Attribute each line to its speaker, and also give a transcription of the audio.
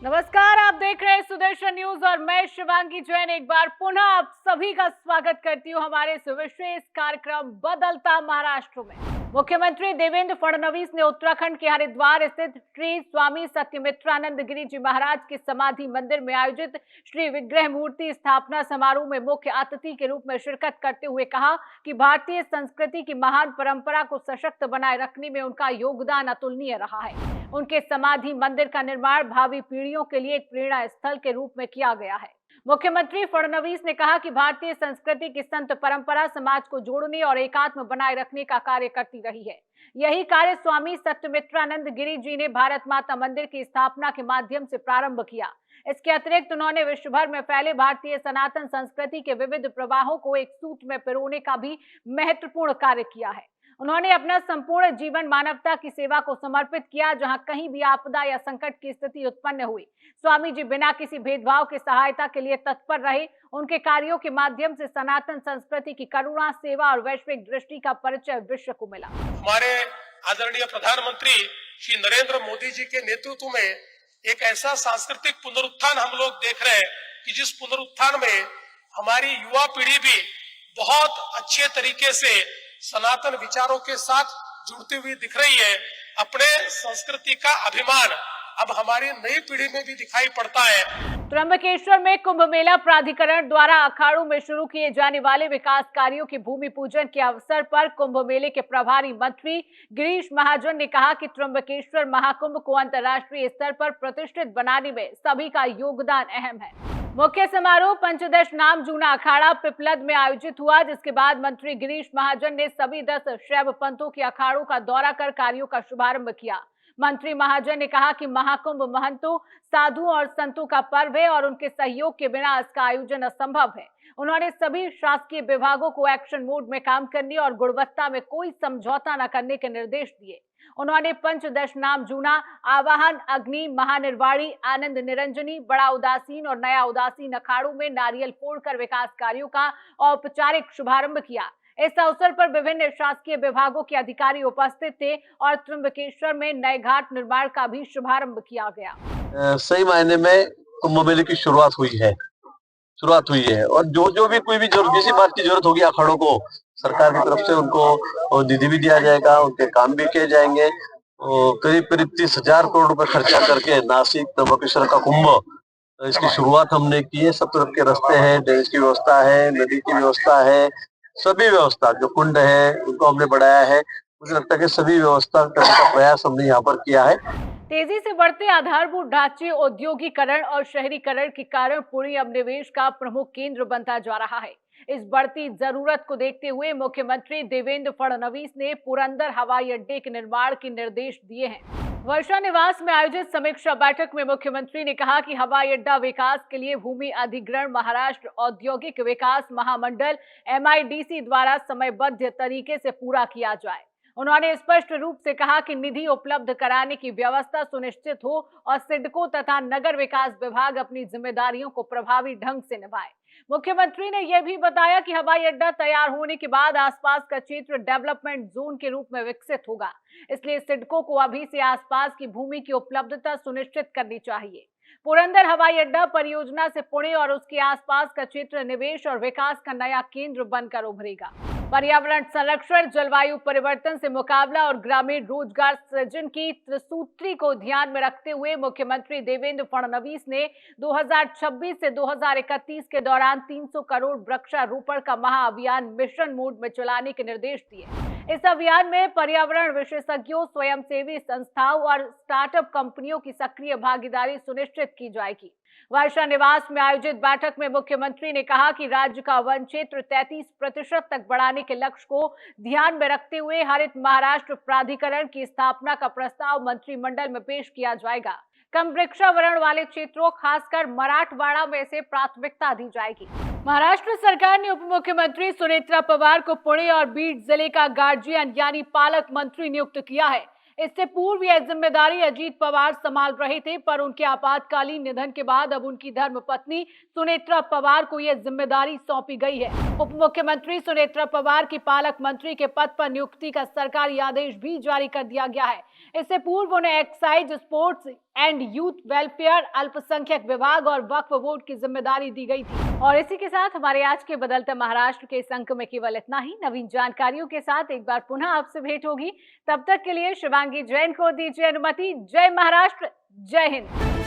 Speaker 1: नमस्कार, आप देख रहे हैं सुदर्शन न्यूज और मैं शिवांगी जैन एक बार पुनः आप सभी का स्वागत करती हूं हमारे इस विशेष कार्यक्रम बदलता महाराष्ट्र में। मुख्यमंत्री देवेंद्र फडणवीस ने उत्तराखंड के हरिद्वार स्थित श्री स्वामी सत्यमित्रानंद गिरी जी महाराज के समाधि मंदिर में आयोजित श्री विग्रह मूर्ति स्थापना समारोह में मुख्य अतिथि के रूप में शिरकत करते हुए कहा कि भारतीय संस्कृति की महान परंपरा को सशक्त बनाए रखने में उनका योगदान अतुलनीय रहा है। उनके समाधि मंदिर का निर्माण भावी पीढ़ियों के लिए एक प्रेरणा स्थल के रूप में किया गया है। मुख्यमंत्री फडणवीस ने कहा कि भारतीय संस्कृति की संत परंपरा समाज को जोड़ने और एकात्म बनाए रखने का कार्य करती रही है। यही कार्य स्वामी सत्यमित्रानंद गिरी जी ने भारत माता मंदिर की स्थापना के माध्यम से प्रारंभ किया। इसके अतिरिक्त उन्होंने विश्व भर में फैले भारतीय सनातन संस्कृति के विविध प्रवाहों को एक सूत्र में पिरोने का भी महत्वपूर्ण कार्य किया है। उन्होंने अपना संपूर्ण जीवन मानवता की सेवा को समर्पित किया। जहां कहीं भी आपदा या संकट की स्थिति उत्पन्न हुई, स्वामी जी बिना किसी भेदभाव के सहायता के लिए तत्पर रहे। उनके कार्यों के माध्यम से सनातन संस्कृति की करुणा, सेवा और वैश्विक दृष्टि का परिचय विश्व को मिला।
Speaker 2: हमारे आदरणीय प्रधानमंत्री श्री नरेंद्र मोदी जी के नेतृत्व में एक ऐसा सांस्कृतिक पुनरुत्थान हम लोग देख रहे हैं कि जिस पुनरुत्थान में हमारी युवा पीढ़ी भी बहुत अच्छे तरीके से सनातन विचारों के साथ जुड़ती हुई दिख रही है। अपने संस्कृति का अभिमान अब हमारी नई पीढ़ी में भी दिखाई पड़ता है।
Speaker 1: त्र्यंबकेश्वर में कुंभ मेला प्राधिकरण द्वारा अखाड़ों में शुरू किए जाने वाले विकास कार्यों के भूमि पूजन के अवसर पर कुंभ मेले के प्रभारी मंत्री गिरीश महाजन ने कहा कि त्र्यंबकेश्वर महाकुंभ को अंतर्राष्ट्रीय स्तर पर प्रतिष्ठित बनाने में सभी का योगदान अहम है। मुख्य समारोह पंचदश नाम जूना अखाड़ा पिपलद में आयोजित हुआ, जिसके बाद मंत्री गिरीश महाजन ने सभी 10 शैव पंथों के अखाड़ों का दौरा कर कार्यों का शुभारंभ किया। मंत्री महाजन ने कहा कि महाकुंभ महंतों, साधुओं और संतों का पर्व है और उनके सहयोग के बिना इसका आयोजन असंभव है। उन्होंने सभी शासकीय विभागों को एक्शन मोड में काम करने और गुणवत्ता में कोई समझौता न करने के निर्देश दिए। उन्होंने पंचदश नाम जूना, आवाहन, अग्नि, महानिर्वाणी, आनंद निरंजनी, बड़ा उदासीन और नया उदासीन अखाड़ों में नारियल फोड़कर विकास कार्यों का औपचारिक शुभारंभ किया। इस अवसर पर विभिन्न शासकीय विभागों के अधिकारी उपस्थित थे और त्र्यंबकेश्वर में नए घाट निर्माण का भी शुभारंभ किया गया।
Speaker 3: सही मायने में कुंभ मेले की शुरुआत हुई है और जो भी कोई भी किसी बात की जरूरत होगी अखाड़ों को, सरकार की तरफ से उनको निधि भी दिया जाएगा, उनके काम भी किए जाएंगे। करीब 30,000 करोड़ रुपए खर्चा करके नासिक त्र्यंबकेश्वर का कुंभ इसकी शुरुआत हमने की है। सब तरफ के रास्ते हैं, ड्रेनेज की व्यवस्था है, नदी की व्यवस्था है, सभी व्यवस्था जो कुंड है उनको हमने बढ़ाया है। मुझे लगता है कि सभी व्यवस्था करने का प्रयास हमने यहाँ पर किया है।
Speaker 1: तेजी से बढ़ते आधारभूत ढांचे, औद्योगिकरण और शहरीकरण के कारण पुणे अब निवेश का प्रमुख केंद्र बनता जा रहा है। इस बढ़ती जरूरत को देखते हुए मुख्यमंत्री देवेंद्र फडणवीस ने पुरंदर हवाई अड्डे के निर्माण के निर्देश दिए हैं। वर्षा निवास में आयोजित समीक्षा बैठक में मुख्यमंत्री ने कहा कि हवाई अड्डा विकास के लिए भूमि अधिग्रहण महाराष्ट्र औद्योगिक विकास महामंडल MIDC द्वारा समयबद्ध तरीके से पूरा किया जाए। उन्होंने स्पष्ट रूप से कहा कि निधि उपलब्ध कराने की व्यवस्था सुनिश्चित हो और सिडको तथा नगर विकास विभाग अपनी जिम्मेदारियों को प्रभावी ढंग से निभाए। मुख्यमंत्री ने यह भी बताया कि हवाई अड्डा तैयार होने के बाद आसपास का क्षेत्र डेवलपमेंट जोन के रूप में विकसित होगा, इसलिए सिडको को अभी से आसपास की भूमि की उपलब्धता सुनिश्चित करनी चाहिए। पुरंदर हवाई अड्डा परियोजना से पुणे और उसके आसपास का क्षेत्र निवेश और विकास का नया केंद्र बनकर उभरेगा। पर्यावरण संरक्षण, जलवायु परिवर्तन से मुकाबला और ग्रामीण रोजगार सृजन की त्रिसूत्री को ध्यान में रखते हुए मुख्यमंत्री देवेंद्र फडणवीस ने 2026 से 2031 के दौरान 300 करोड़ वृक्षारोपण का महाअभियान मिशन मोड में चलाने के निर्देश दिए। इस अभियान में पर्यावरण विशेषज्ञों, स्वयंसेवी संस्थाओं और स्टार्टअप कंपनियों की सक्रिय भागीदारी सुनिश्चित की जाएगी। वर्षा निवास में आयोजित बैठक में मुख्यमंत्री ने कहा कि राज्य का वन क्षेत्र 33% तक बढ़ाने के लक्ष्य को ध्यान में रखते हुए हरित महाराष्ट्र प्राधिकरण की स्थापना का प्रस्ताव मंत्रिमंडल में पेश किया जाएगा। कम वृक्षावरण वाले क्षेत्रों, खासकर मराठवाड़ा में इसे प्राथमिकता दी जाएगी। महाराष्ट्र सरकार ने उप मुख्यमंत्री सुनेत्रा पवार को पुणे और बीड जिले का गार्जियन यानी पालक मंत्री नियुक्त किया है। इससे पूर्व यह जिम्मेदारी अजीत पवार संभाल रहे थे, पर उनके आपातकालीन निधन के बाद अब उनकी धर्मपत्नी सुनेत्रा पवार को यह जिम्मेदारी सौंपी गई है। उप मुख्यमंत्री सुनेत्रा पवार की पालक मंत्री के पद पर नियुक्ति का सरकारी आदेश भी जारी कर दिया गया है। इससे पूर्व उन्हें excise, sports, and youth welfare, अल्पसंख्यक विभाग और वक्फ बोर्ड की जिम्मेदारी दी गई थी। और इसी के साथ हमारे आज के बदलते महाराष्ट्र के इस अंक में केवल इतना ही। नवीन जानकारियों के साथ एक बार पुनः आपसे भेंट होगी। तब तक के लिए शिवांगी जैन को दीजिए अनुमति। जय महाराष्ट्र, जय हिंद।